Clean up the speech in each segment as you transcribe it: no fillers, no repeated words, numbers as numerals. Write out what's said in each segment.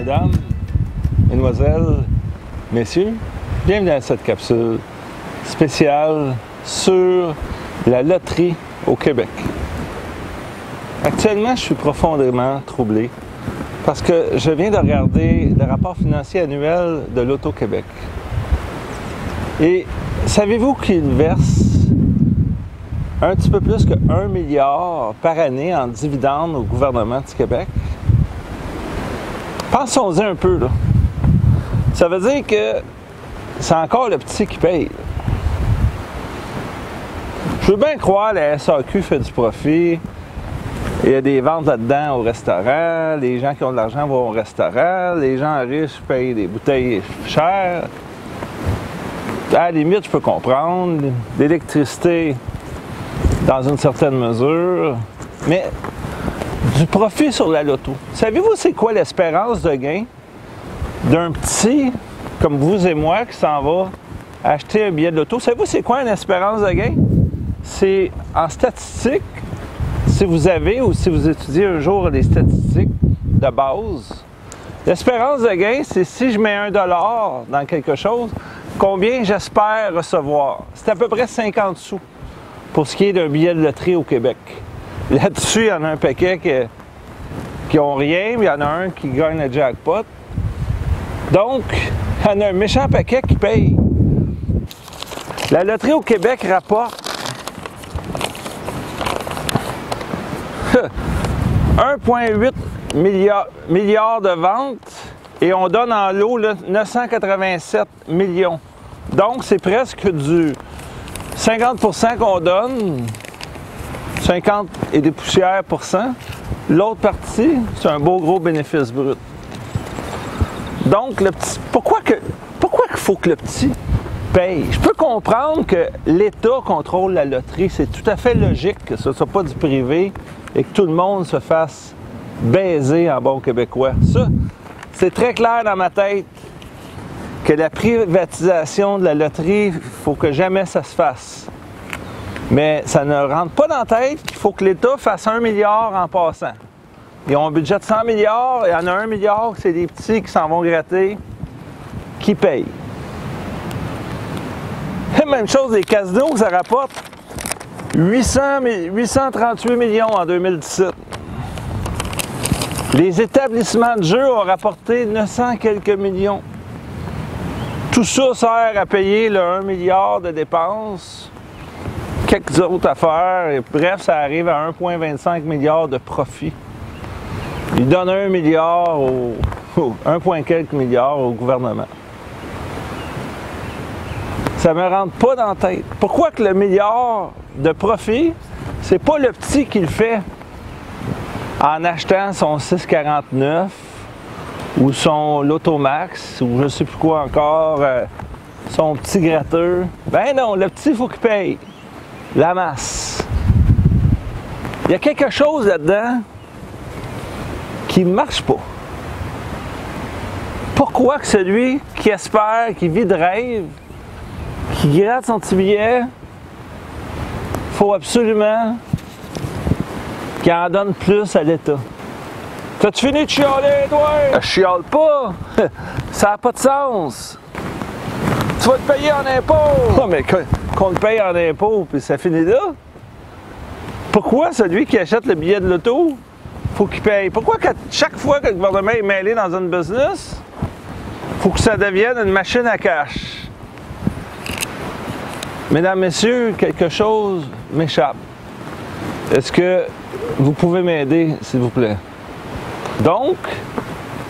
mesdames, mesdemoiselles, messieurs, bienvenue à cette capsule spéciale sur la loterie au Québec. Actuellement, je suis profondément troublé parce que je viens de regarder le rapport financier annuel de l'Auto-Québec. Et savez-vous qu'il verse un petit peu plus que 1 milliard par année en dividendes au gouvernement du Québec? Pensons-y un peu, là. Ça veut dire que c'est encore le petit qui paye. Je veux bien croire que la SAQ fait du profit. Il y a des ventes là-dedans au restaurant. Les gens qui ont de l'argent vont au restaurant. Les gens riches payent des bouteilles chères. À la limite, je peux comprendre. L'électricité, dans une certaine mesure. Mais du profit sur la loto. Savez-vous c'est quoi l'espérance de gain d'un petit comme vous et moi qui s'en va acheter un billet de loto? Savez-vous c'est quoi une espérance de gain? C'est en statistique, si vous avez ou si vous étudiez un jour les statistiques de base, l'espérance de gain, c'est si je mets $1 dans quelque chose, combien j'espère recevoir. C'est à peu près 50 sous pour ce qui est d'un billet de loterie au Québec. Là-dessus, il y en a un paquet qui n'ont rien, mais il y en a un qui gagne le jackpot. Donc, il y en a un méchant paquet qui paye. La loterie au Québec rapporte 1,8 milliard de ventes et on donne en lot 987 millions. Donc, c'est presque du 50% qu'on donne, 50 et des poussières %. L'autre partie, c'est un beau gros bénéfice brut. Donc, le petit, pourquoi il faut que le petit paye? Je peux comprendre que l'État contrôle la loterie. C'est tout à fait logique que ce ne soit pas du privé et que tout le monde se fasse baiser en bon québécois. Ça, c'est très clair dans ma tête que la privatisation de la loterie, il faut que jamais ça se fasse. Mais ça ne rentre pas dans la tête qu'il faut que l'État fasse 1 milliard en passant. Ils ont un budget de 100 milliards, et il y en a 1 milliard, c'est des petits qui s'en vont gratter, qui payent. Et même chose, les casinos, ça rapporte 838 millions en 2017. Les établissements de jeux ont rapporté 900 quelques millions. Tout ça sert à payer le 1 milliard de dépenses, quelques autres affaires, et bref, ça arrive à 1,25 milliard de profit. Ils donnent 1 milliard, 1, quelques milliards au gouvernement. Ça me rentre pas dans la tête. Pourquoi que le milliard de profit, c'est pas le petit qui le fait en achetant son 649 ou son Lotomax ou je sais plus quoi encore, son petit gratteur? Ben non, le petit, il faut qu'il paye la masse. Il y a quelque chose là-dedans qui ne marche pas. Pourquoi que celui qui espère, qui vit de rêve, qui gratte son petit billet, faut absolument qu'il en donne plus à l'État? T'as-tu fini de chialer, toi? Je chiale pas! Ça n'a pas de sens! Tu vas te payer en impôts! Non, mais qu'on le paye en impôts, puis ça finit là? Pourquoi celui qui achète le billet de l'auto, faut qu'il paye? Pourquoi chaque fois que le gouvernement est mêlé dans une business, faut que ça devienne une machine à cash? Mesdames, messieurs, quelque chose m'échappe. Est-ce que vous pouvez m'aider, s'il vous plaît? Donc,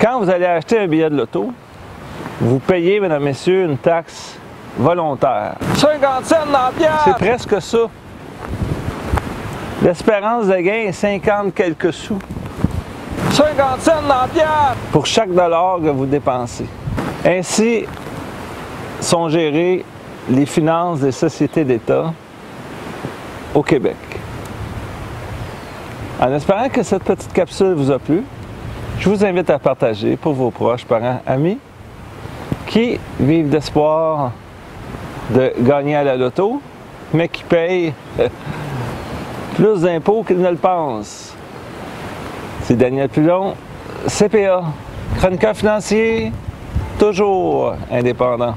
quand vous allez acheter un billet de loto, vous payez, mesdames, messieurs, une taxe volontaire. 50 cents dans la pièce! C'est presque ça. L'espérance de gain est 50 quelques sous. 50 cents dans la pièce! Pour chaque dollar que vous dépensez. Ainsi sont gérées les finances des sociétés d'État au Québec. En espérant que cette petite capsule vous a plu, je vous invite à partager pour vos proches, parents, amis qui vivent d'espoir de gagner à la loto, mais qui payent plus d'impôts qu'ils ne le pensent. C'est Daniel Pilon, CPA. chroniqueur financier, toujours indépendant.